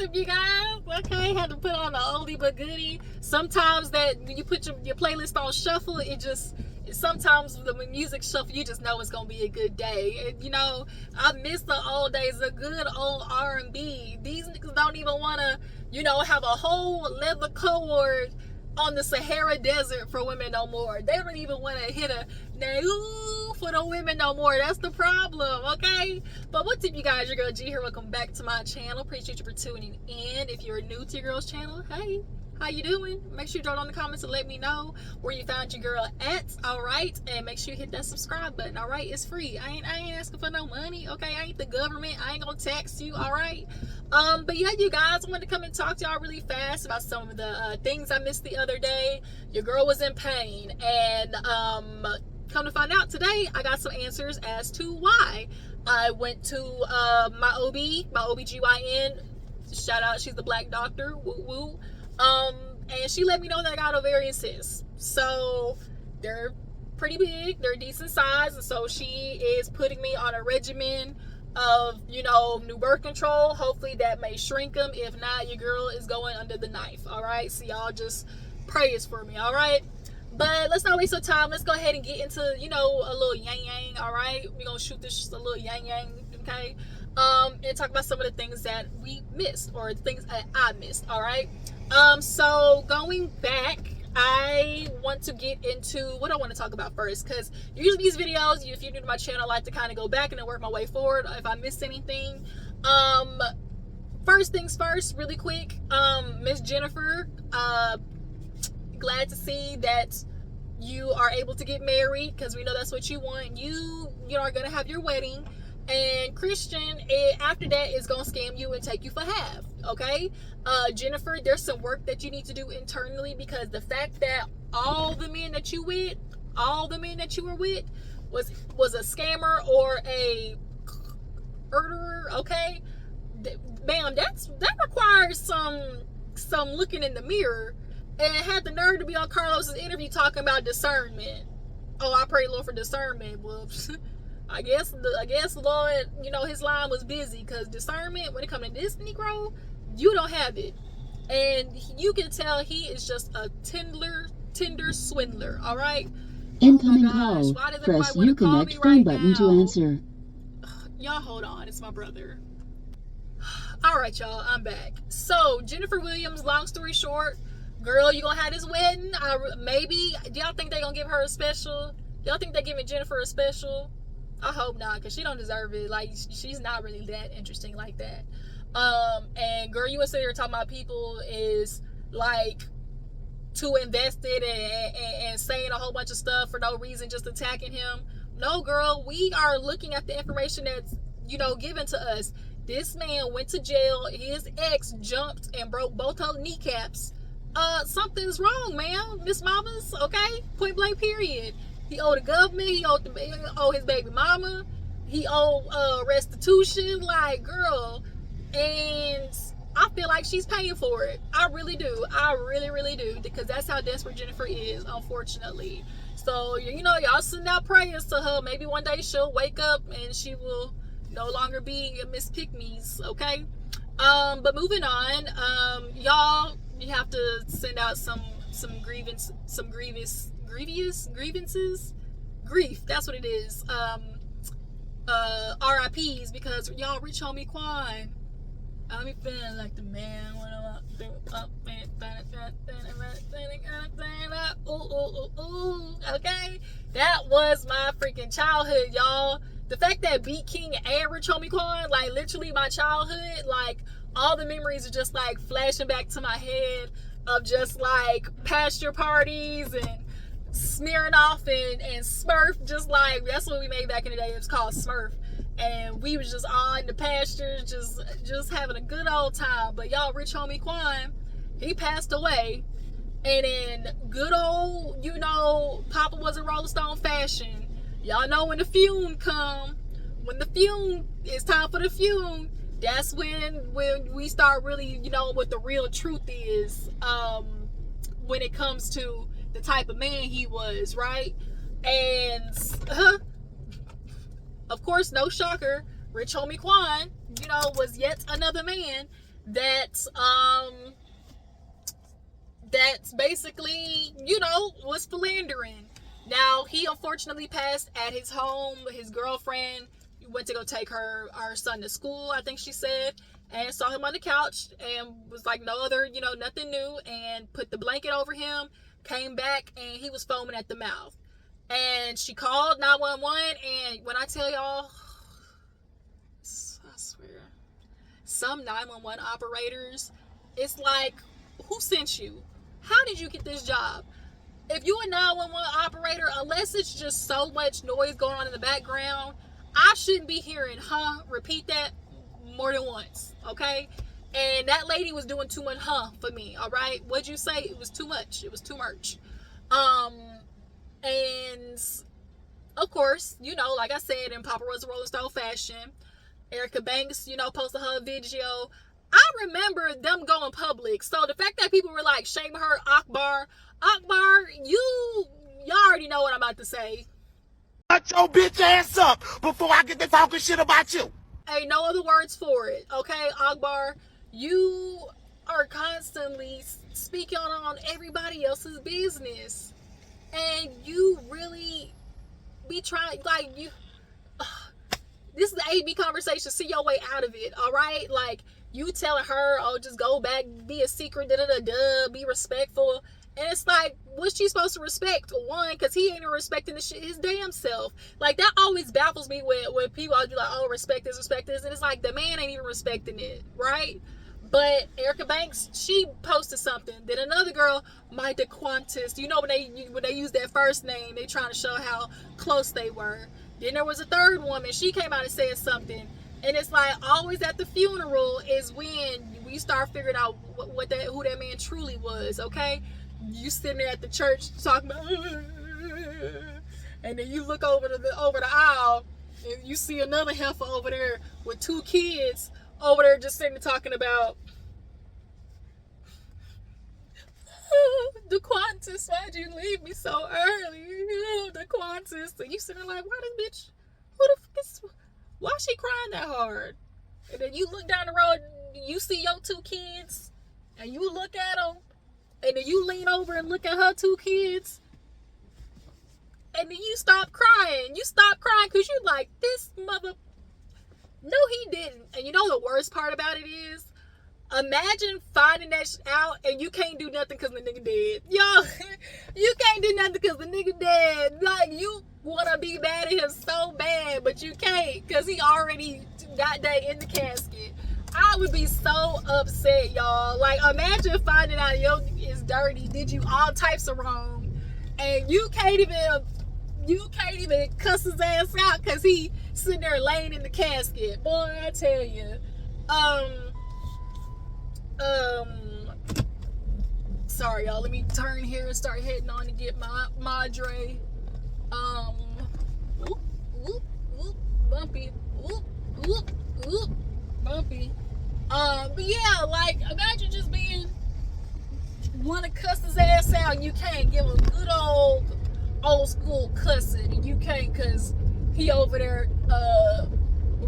tip, you guys? Okay, had to put on the oldie but goodie. Sometimes that when you put your playlist on shuffle, sometimes the music shuffle, you just know it's gonna be a good day. And, I miss the old days, the good old R&B. These niggas don't even want to, have a whole leather cord on the Sahara Desert for women no more. They don't even want to hit a now for the women no more. That's the problem, okay? But what's up, you guys? Your girl G here. Welcome back to my channel. Appreciate you for tuning in. If you're new to your girl's channel, hey, how you doing? Make sure you drop down in the comments and let me know where you found your girl at, all right? And make sure you hit that subscribe button, all right? It's free. I ain't asking for no money, okay? I ain't the government. I ain't gonna tax you, all right? But yeah, you guys, I wanted to come and talk to y'all really fast about some of the things I missed the other day. Your girl was in pain, and come to find out today, I got some answers as to why. I went to my OBGYN. Shout out, she's the black doctor. Woo woo. And she let me know that I got ovarian cysts. So they're pretty big, they're decent size, and so she is putting me on a regimen of, new birth control. Hopefully that may shrink them. If not, your girl is going under the knife. All right, so y'all just pray for me. All right, but let's not waste our time. Let's go ahead and get into, a little yang. All right, we're gonna shoot this a little yang, okay? And talk about some of the things that we missed, or the things that I missed. All right. So going back, I want to get into what I want to talk about first, because usually these videos, if you're new to my channel, I like to kind of go back and then work my way forward if I missed anything. First things first, really quick, Miss Jennifer, glad to see that you are able to get married, because we know that's what you want. You are going to have your wedding, and Christian, after that, is going to scam you and take you for half, okay? Jennifer, there's some work that you need to do internally, because the fact that all the men that you were with was a scammer or a murderer, okay? Bam, that requires some looking in the mirror, and had the nerve to be on Carlos's interview talking about discernment. Oh, I pray Lord for discernment. Well, I guess Lord, his line was busy, because discernment, when it comes to this Negro, you don't have it. And you can tell he is just a tender swindler, all right? Incoming call. Press you connect phone button to answer. Y'all hold on, it's my brother. All right, y'all, I'm back. So, Jennifer Williams, long story short, girl, you gonna have this wedding? Maybe, do y'all think they gonna give her a special? Y'all think they giving Jennifer a special? I hope not, because she don't deserve it. Like, she's not really that interesting like that. And girl, you were sitting here talking about people is like too invested and saying a whole bunch of stuff for no reason, just attacking him. No, girl, we are looking at the information that's, given to us. This man went to jail. His ex jumped and broke both her kneecaps. Something's wrong, man. Miss Mamas, okay? Point blank, period. He owed the government. He owed his baby mama. He owed restitution. Like, girl. And I feel like she's paying for it. I really do. I really, really do. Because that's how desperate Jennifer is, unfortunately. So, y'all send out prayers to her. Maybe one day she'll wake up and she will no longer be a Miss Pick-Me's, okay? But moving on, y'all, you have to send out some grievances. Grief, that's what it is. RIPs, because y'all rich homie Quan, I be feeling like the man when I'm up, okay? That was my freaking childhood, y'all. The fact that Beat King and Rich Homie Quan, like, literally my childhood, like, all the memories are just, like, flashing back to my head of just, like, pasture parties and smearing off and Smurf, just like, that's what we made back in the day. It was called Smurf. And we was just all in the pastures, just having a good old time. But y'all, Rich Homie Quan, he passed away. And in good old, Papa was a Rolling Stone fashion. Y'all know when the fume come, it's time for the fume, that's when we start really, what the real truth is, when it comes to the type of man he was, right? And of course, no shocker, Rich Homie Quan, was yet another man that that's basically, was philandering. Now, he unfortunately passed at his home. His girlfriend went to go take our son to school, I think she said, and saw him on the couch and was like no other, nothing new, and put the blanket over him, came back, and he was foaming at the mouth. And she called 911, and when I tell y'all, I swear, some 911 operators, it's like, who sent you? How did you get this job? If you're a 911 operator, unless it's just so much noise going on in the background, I shouldn't be hearing, repeat that more than once, okay? And that lady was doing too much, for me, all right? What'd you say? It was too much. It was too much. And, of course, like I said, in Papa Rosa Rolling Stone fashion, Erica Banks, posted her video. I remember them going public. So the fact that people were like shaming her, Akbar, y'all already know what I'm about to say. Shut your bitch ass up before I get to talking shit about you. Ain't no other words for it, okay, Akbar? You are constantly speaking on everybody else's business, and you really be trying, like, this is the AB conversation. See your way out of it, all right? Like, you telling her, oh, just go back, be a secret, be respectful. And it's like, what's she supposed to respect? One, because he ain't even respecting his damn self. Like, that always baffles me when people always be like, oh, respect this. And it's like, the man ain't even respecting it, right? But Erica Banks, she posted something. Then another girl, my DeQuantis, when they use that first name, they trying to show how close they were. Then there was a third woman. She came out and said something. And it's like, always at the funeral is when we start figuring out who that man truly was, okay? You sitting there at the church talking about, and then you look over the aisle, and you see another heifer over there with 2 kids over there just sitting there talking about, the Qantas, why'd you leave me so early? The Qantas. And you sitting there like, why this bitch, who the fuck is, why she crying that hard? And then you look down the road, you see your 2 kids, and you look at them, and then you lean over and look at her 2 kids, and then you stop crying. You stop crying because you like, this mother, no he didn't. And you know the worst part about it is, imagine finding that out and you can't do nothing because the nigga dead. Yo, you can't do nothing because the nigga dead. Like, you want to be mad at him so bad, but you can't because he already that day in the casket. I would be so upset, y'all. Like, imagine finding out yo is dirty, did you all types of wrong, and you can't even cuss his ass out because he sitting there laying in the casket. Boy, I tell you. Sorry, y'all. Let me turn here and start heading on to get my Madre. Whoop, whoop, whoop, bumpy, whoop, whoop, whoop, bumpy. But yeah, like, imagine just being want to cuss his ass out and you can't give him good old school cussing, and you can't because he over there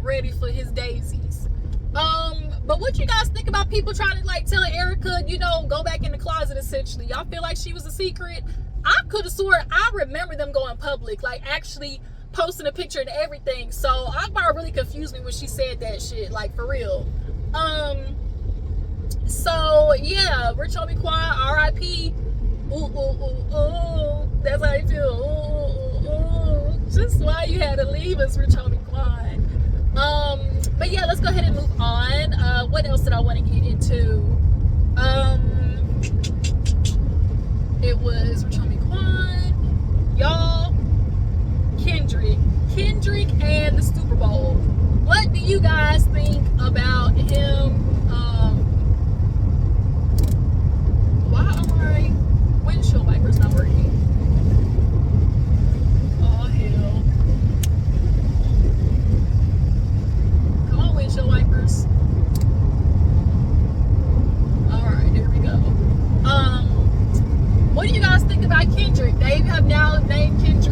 ready for his daisies. But what you guys think about people trying to like tell Erica, go back in the closet essentially? Y'all feel like she was a secret? I could have sworn I remember them going public, like actually posting a picture and everything. So Akbar really confused me when she said that shit, like for real. So yeah, Rich Homie Quan, R.I.P. Ooh, ooh, ooh, ooh. That's how I feel. Ooh, ooh, ooh. Just why you had to leave us, Rich Homie Quan. But yeah, let's go ahead and move on. What else did I want to get into? It was Rich Homie Quan, y'all, Kendrick and the Super Bowl. What do you guys think about him? Why are my windshield wipers not working? Oh hell. Come on, windshield wipers. Alright, here we go. What do you guys think about Kendrick? They have now named Kendrick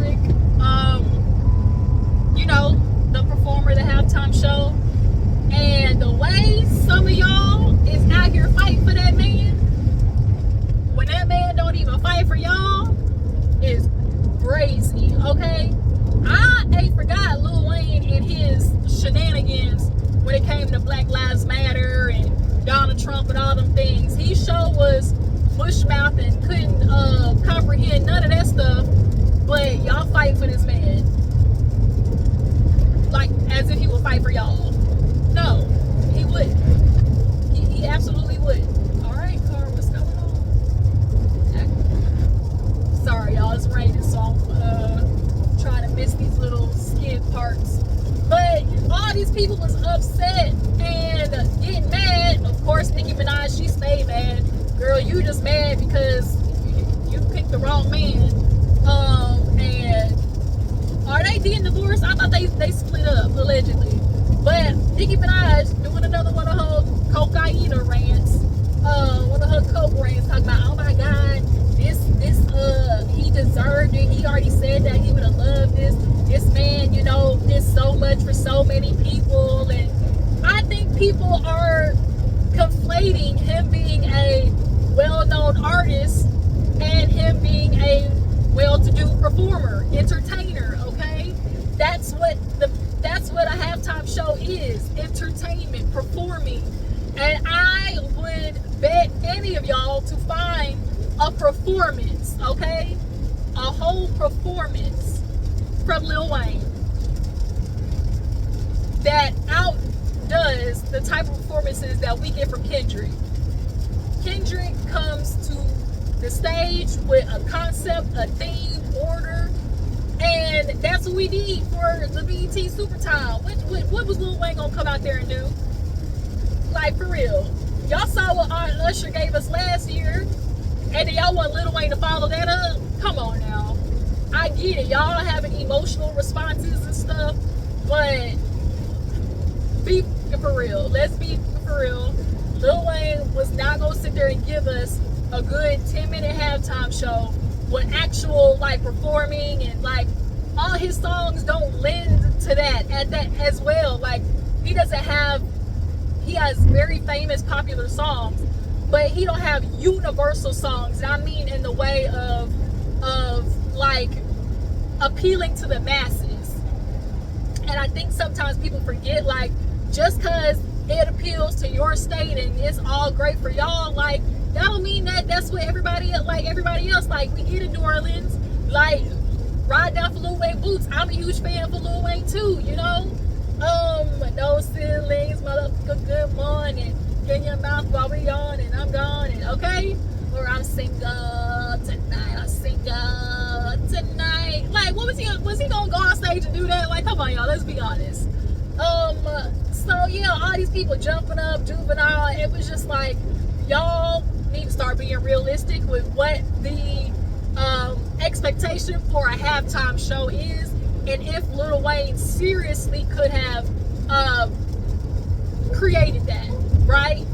these people was upset and getting mad. Of course, Nicki Minaj, she stayed mad. Girl, you just mad because you picked the wrong man. And are they getting divorced? I thought they split up, allegedly. But Nicki Minaj doing another one of her cocaine rants. One of her coke rants, talking about, oh my God, he deserved it. He already said that he would have loved this. This man, you know, did so much for so many people. And I think people are conflating him being a well-known artist and him being a well-to-do performer, entertainer, okay? That's what a halftime show is, entertainment, performing. And I would bet any of y'all to find a performance, okay? A whole performance from Lil Wayne that outdoes the type of performances that we get from Kendrick. Kendrick comes to the stage with a concept, a theme, order, and that's what we need for the BET Super Time. What was Lil Wayne gonna come out there and do? Like, for real. Y'all saw what Usher gave us last year, and then y'all want Lil Wayne to follow that up? Come on now. I get it. Y'all having emotional responses and stuff, but be for real. Let's be for real. Lil Wayne was not going to sit there and give us a good 10-minute halftime show with actual, like, performing, and, like, all his songs don't lend to that as well. Like, he has very famous, popular songs, but he don't have universal songs. And I mean in the way of like appealing to the masses. And I think sometimes people forget, like, just because it appeals to your state and it's all great for y'all, like, that don't mean that that's what everybody else, like, we get in New Orleans, like, ride down for Lil Wayne boots. I'm a huge fan for Lil Wayne too, you know? No ceilings, motherfucker, good morning. Get your mouth while we on and I'm gone, and okay? Or I'm single tonight, I'm single tonight. Like, was he gonna go on stage and do that? Like, come on, y'all, let's be honest. So yeah, all these people jumping up, Juvenile, it was just like, y'all need to start being realistic with what the expectation for a halftime show is, and if Lil Wayne seriously could have created that, right?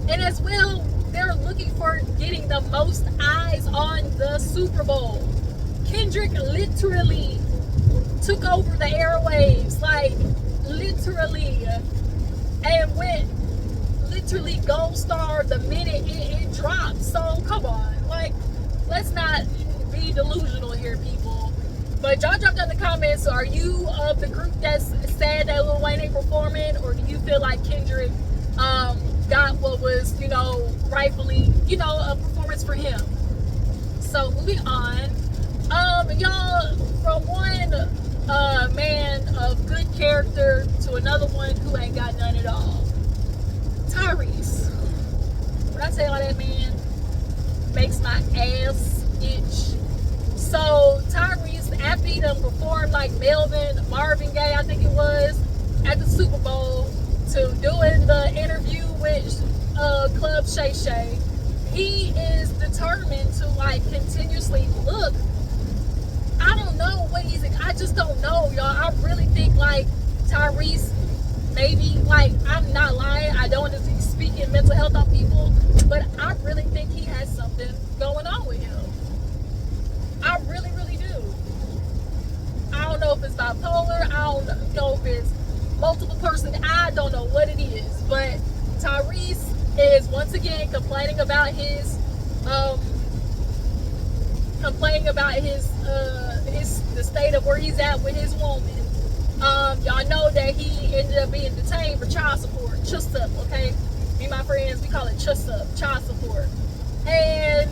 And as well, they're looking for getting the most eyes on the Super Bowl. Kendrick literally took over the airwaves, like, literally, and went literally gold star the minute it dropped. So come on, like, let's not be delusional here, people. But y'all drop down in the comments, are you of the group that's sad that Lil Wayne ain't performing, or do you feel like Kendrick got what was, you know, rightfully, you know, a performance for him? So moving on, y'all, from one man of good character to another one who ain't got none at all. Tyrese, when I say all that, man, makes my ass itch. So Tyrese, after he done performed like Marvin Gaye, I think it was, at the Super Bowl, to doing the interview with Club Shay Shay, he is determined to, like, continuously look. I don't know what I just don't know, y'all. I really think, like, Tyrese, maybe, like, I'm not lying, I don't want to be speaking mental health on people, but I really think he has something going on with him. I really, really do. I don't know if it's bipolar, I don't know if it's multiple person, I don't know what it is, but Tyrese is once again complaining about his the state of where he's at with his woman. Y'all know that he ended up being detained for child support, chuss-up, okay? Me and my friends, we call it chuss-up, child support. And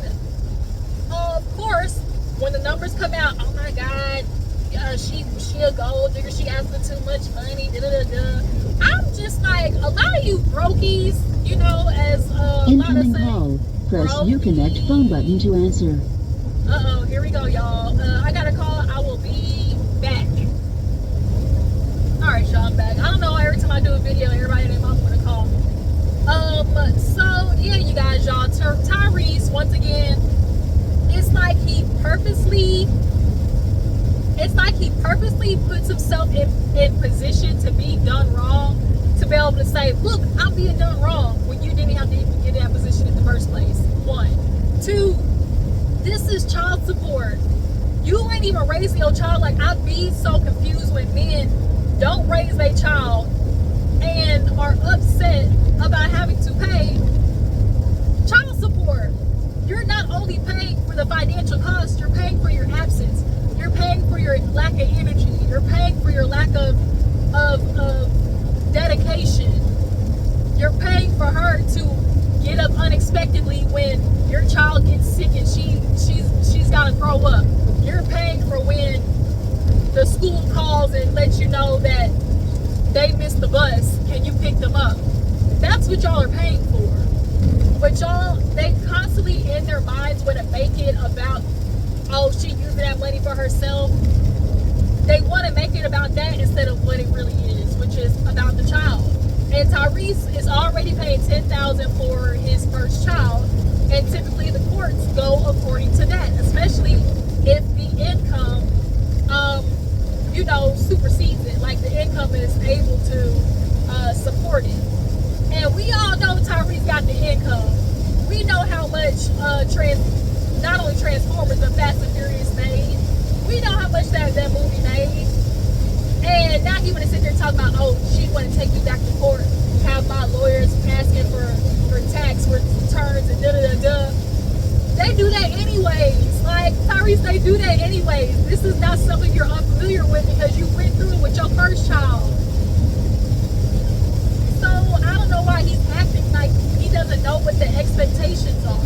of course, when the numbers come out, oh my God, she a gold digger, she asked for too much money, I'm just like, a lot of you brokies, you know, as a lot of say, call. Press brokey. Uconnect phone button to answer. Uh-oh, here we go, y'all. I got a call. I will be back. All right, y'all, I'm back. purposely puts himself in position to be done wrong, to be able to say, look, I'm being done wrong, when you didn't have to even get in that position in the first place. 1. 2, this is child support. You ain't even raising your child. Like, I be so confused when men don't raise their child and are upset about having to pay child support. You're not only paying for the financial cost, you're paying for your absence. You're paying for your lack of energy. You're paying for your lack of dedication. You're paying for her to get up unexpectedly when your child gets sick and she's got to throw up. You're paying for when the school calls and lets you know that they missed the bus. Can you pick them up? That's what y'all are paying for. But y'all, they constantly in their minds want to make it about, oh, she using that money for herself. They want to make it about that instead of what it really is, which is about the child. And Tyrese is already paying $10,000 for his first child, and typically the courts go according to that, especially if the income, supersedes it. Like, the income is able to support it. And we all know Tyrese got the income. We know how much not only Transformers but Fast and Furious made. We know how much that movie made. And now he want to sit there talking about, oh, she want to take me back to court, have my lawyers asking for tax returns and da-da-da-da. They do that anyways. Like, Tyrese, they do that anyways. This is not something you're unfamiliar with because you went through it with your first child. So I don't know why he's acting like he doesn't know what the expectations are.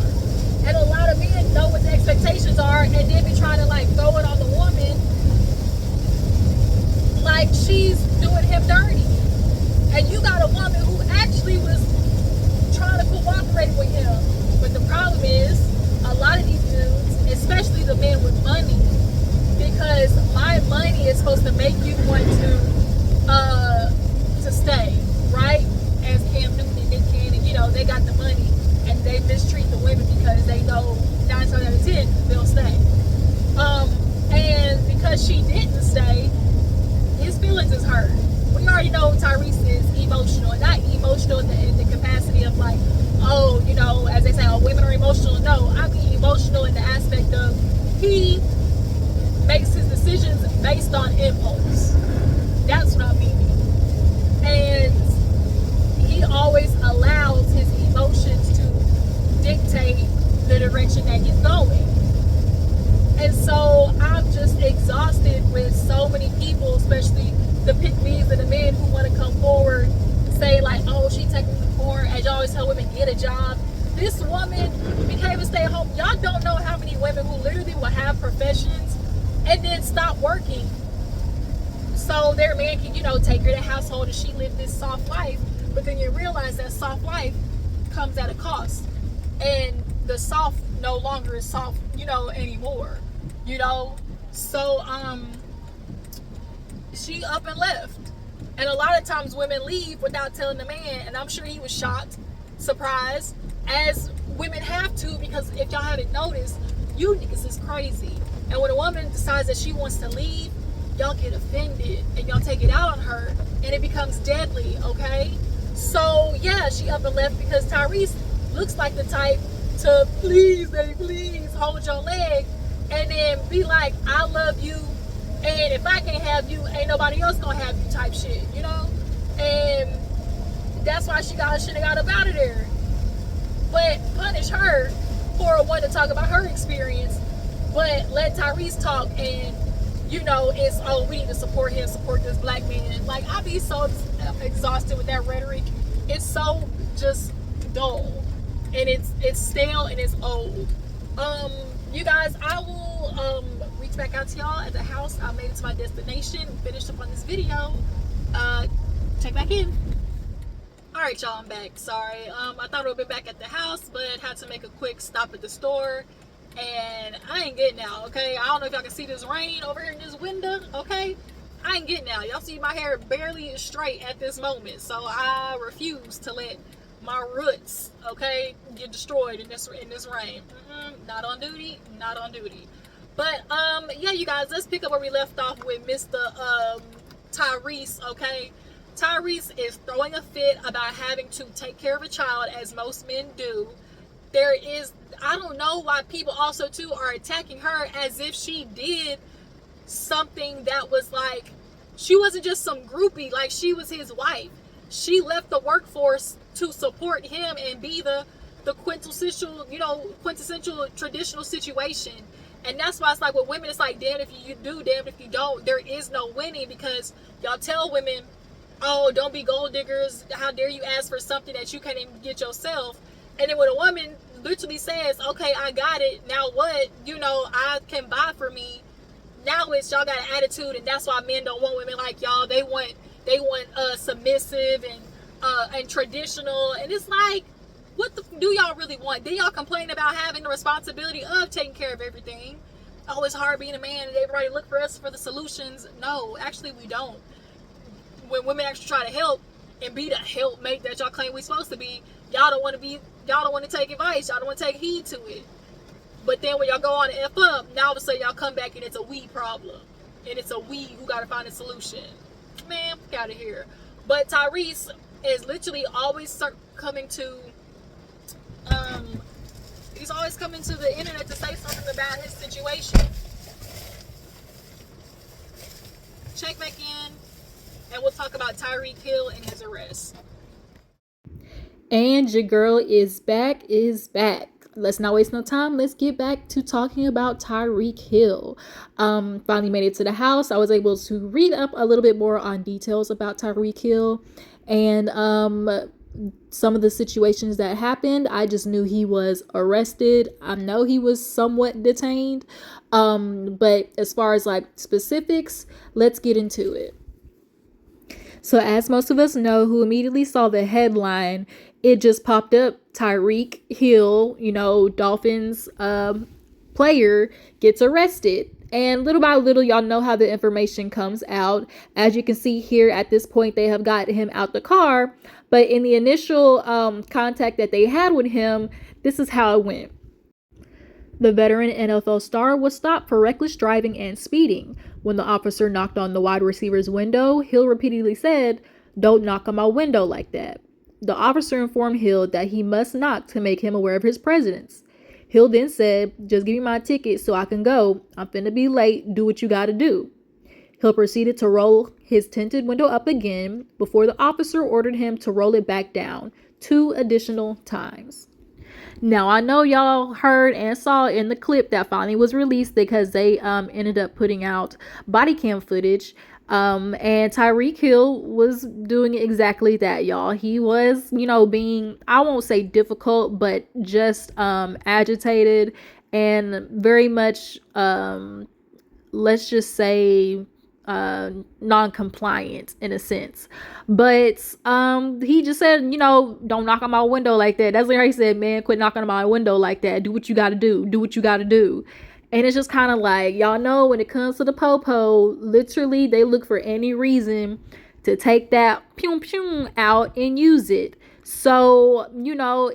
And a lot of men know what the expectations are and then be trying to like throw it on the woman like she's doing him dirty. And you got a woman who actually was trying to cooperate with him. But the problem is, a lot of these dudes, especially the men with money, because my money is supposed to make you want to stay, right? As Cam Newton and Nick Cannon, they got the money and they mistreat the women because they know 9 times out of 10 they'll stay. And because she didn't stay, his feelings is hurt. We already know Tyrese is emotional, and not emotional in the capacity of like, oh, as they say, oh, women are emotional. No, I mean emotional in the aspect of he makes his decisions based on impulse. That's what I mean. And he always allows his emotions to dictate the direction that he's going. And so I'm just exhausted with so many people, especially the pick-me's and the men who want to come forward and say like, oh, she taking me to court. As you always tell women, get a job. This woman became a stay-at-home. Y'all don't know how many women who literally will have professions and then stop working so their man can, take her to household and she live this soft life. But then you realize that soft life comes at a cost. And the soft no longer is soft, anymore. So she up and left. And a lot of times women leave without telling the man, and I'm sure he was shocked, surprised, as women have to, because if y'all haven't noticed, you niggas is crazy. And when a woman decides that she wants to leave, y'all get offended and y'all take it out on her and it becomes deadly, okay? So yeah, she up and left because Tyrese looks like the type to please hold your leg and then be like, I love you, and if I can't have you, ain't nobody else gonna have you type shit, And that's why she should have got up out of there. But punish her for one to talk about her experience, but let Tyrese talk and it's, oh, we need to support him, support this black man. Like, I be so exhausted with that rhetoric. It's so just dull. And it's stale and it's old. You guys, I will reach back out to y'all at the house. I made it to my destination, finished up on this video. Check back in. Alright, y'all, I'm back. Sorry. I thought I would be back at the house, but had to make a quick stop at the store. And I ain't getting out, okay? I don't know if y'all can see this rain over here in this window, okay? I ain't getting out. Y'all see my hair barely is straight at this moment. So I refuse to let my roots, okay, get destroyed in this rain. Not on duty, not on duty. But yeah, you guys, let's pick up where we left off with Mr. Tyrese. Okay, Tyrese is throwing a fit about having to take care of a child, as most men do. I don't know why people also too are attacking her as if she did something that was like, she wasn't just some groupie, like she was his wife. She left the workforce to support him and be the quintessential traditional situation. And that's why it's like with women, it's like, damn if you do, damn if you don't. There is no winning, because y'all tell women, oh, don't be gold diggers, how dare you ask for something that you can't even get yourself. And then when a woman literally says, okay, I got it, now what, I can buy for me, now it's y'all got an attitude. And that's why men don't want women like y'all. They want submissive and traditional. And it's like, what do y'all really want? Do y'all complain about having the responsibility of taking care of everything? Oh, it's hard being a man and everybody look for us for the solutions. No, actually we don't. When women actually try to help and be the helpmate that y'all claim we supposed to be, y'all don't want to take advice. Y'all don't want to take heed to it. But then when y'all go on and F up, now all of a sudden y'all come back and it's a we problem. And it's a we who got to find a solution. Man, get out of here. But Tyrese is literally always coming to he's always coming to the internet to say something about his situation. Check back in and we'll talk about Tyreek Hill and his arrest. And your girl is back. Let's not waste no time. Let's get back to talking about Tyreek Hill. Finally made it to the house. I was able to read up a little bit more on details about Tyreek Hill and some of the situations that happened. I just knew he was arrested. I know he was somewhat detained. But as far as like specifics, let's get into it. So as most of us know who immediately saw the headline, it just popped up, Tyreek Hill, Dolphins player gets arrested. And little by little, y'all know how the information comes out. As you can see here, at this point, they have got him out the car. But in the initial contact that they had with him, this is how it went. The veteran NFL star was stopped for reckless driving and speeding. When the officer knocked on the wide receiver's window, Hill repeatedly said, "Don't knock on my window like that." The officer informed Hill that he must knock to make him aware of his presence. Hill then said, "Just give me my ticket so I can go. I'm finna be late. Do what you gotta do." Hill proceeded to roll his tinted window up again before the officer ordered him to roll it back down 2 additional times. Now, I know y'all heard and saw in the clip that finally was released because they ended up putting out body cam footage. And Tyreek Hill was doing exactly that, y'all. He was, being, I won't say difficult, but just agitated and very much, let's just say, non-compliant in a sense. But he just said, don't knock on my window like that. That's what he said, man, quit knocking on my window like that. Do what you gotta do. And it's just kind of like, y'all know, when it comes to the po-po, literally they look for any reason to take that pew out and use it. So,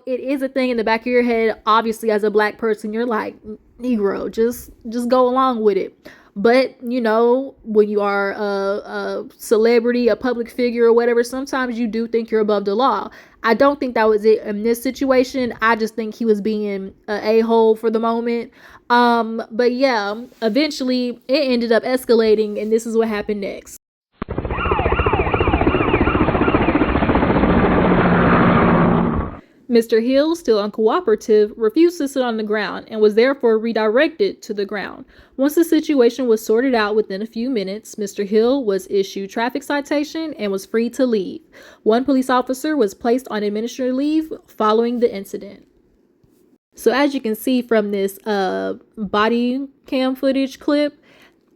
it is a thing in the back of your head. Obviously, as a black person, you're like, Negro, just go along with it. But, when you are a celebrity, a public figure or whatever, sometimes you do think you're above the law. I don't think that was it in this situation. I just think he was being an a-hole for the moment. But yeah, eventually it ended up escalating, and this is what happened next. Mr. Hill, still uncooperative, refused to sit on the ground and was therefore redirected to the ground. Once the situation was sorted out within a few minutes, Mr. Hill was issued traffic citation and was free to leave. One police officer was placed on administrative leave following the incident. So as you can see from this body cam footage clip,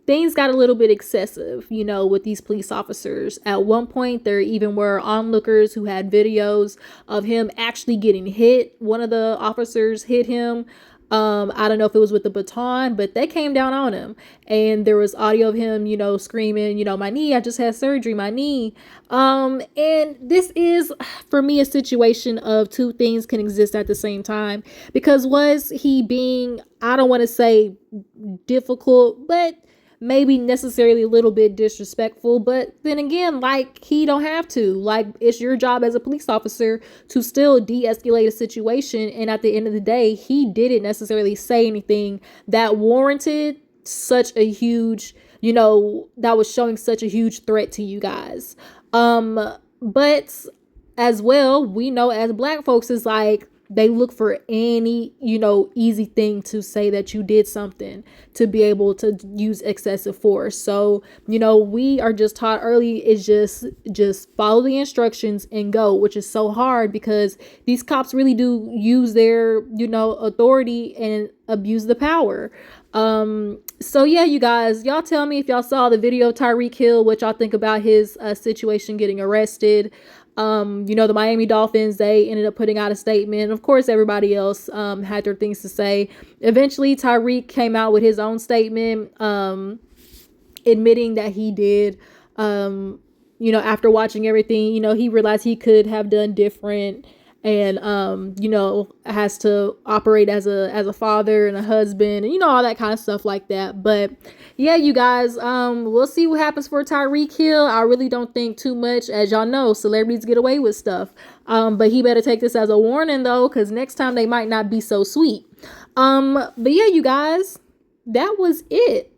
things got a little bit excessive, with these police officers. At one point, there even were onlookers who had videos of him actually getting hit. One of the officers hit him I don't know if it was with the baton, but they came down on him, and there was audio of him, screaming, my knee, I just had surgery, my knee. And this is, for me, a situation of two things can exist at the same time, because was he being, I don't want to say difficult, but maybe necessarily a little bit disrespectful, but then again, like, he don't have to. Like, it's your job as a police officer to still de-escalate a situation, and at the end of the day, he didn't necessarily say anything that warranted such a huge, that was showing such a huge threat to you guys. But as well, we know as Black folks, is like, they look for any, easy thing to say that you did something to be able to use excessive force. So, we are just taught early is just follow the instructions and go, which is so hard because these cops really do use their, authority and abuse the power. So yeah, you guys, y'all tell me if y'all saw the video of Tyreek Hill, what y'all think about his situation getting arrested. The Miami Dolphins, they ended up putting out a statement. Of course, everybody else had their things to say. Eventually, Tyreek came out with his own statement, admitting that he did, after watching everything, he realized he could have done different, and has to operate as a father and a husband, and all that kind of stuff like that. But yeah, you guys, we'll see what happens for Tyreek Hill. I really don't think too much. As y'all know, celebrities get away with stuff, but he better take this as a warning though, because next time they might not be so sweet. But yeah, you guys, that was it.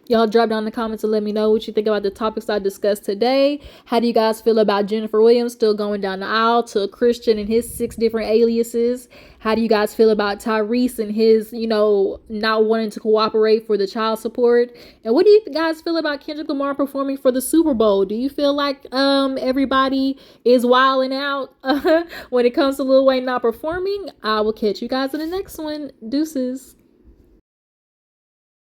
Y'all drop down in the comments and let me know what you think about the topics I discussed today. How do you guys feel about Jennifer Williams still going down the aisle to a Christian and his 6 different aliases? How do you guys feel about Tyrese and his, not wanting to cooperate for the child support? And what do you guys feel about Kendrick Lamar performing for the Super Bowl? Do you feel like everybody is wilding out when it comes to Lil Wayne not performing? I will catch you guys in the next one. Deuces.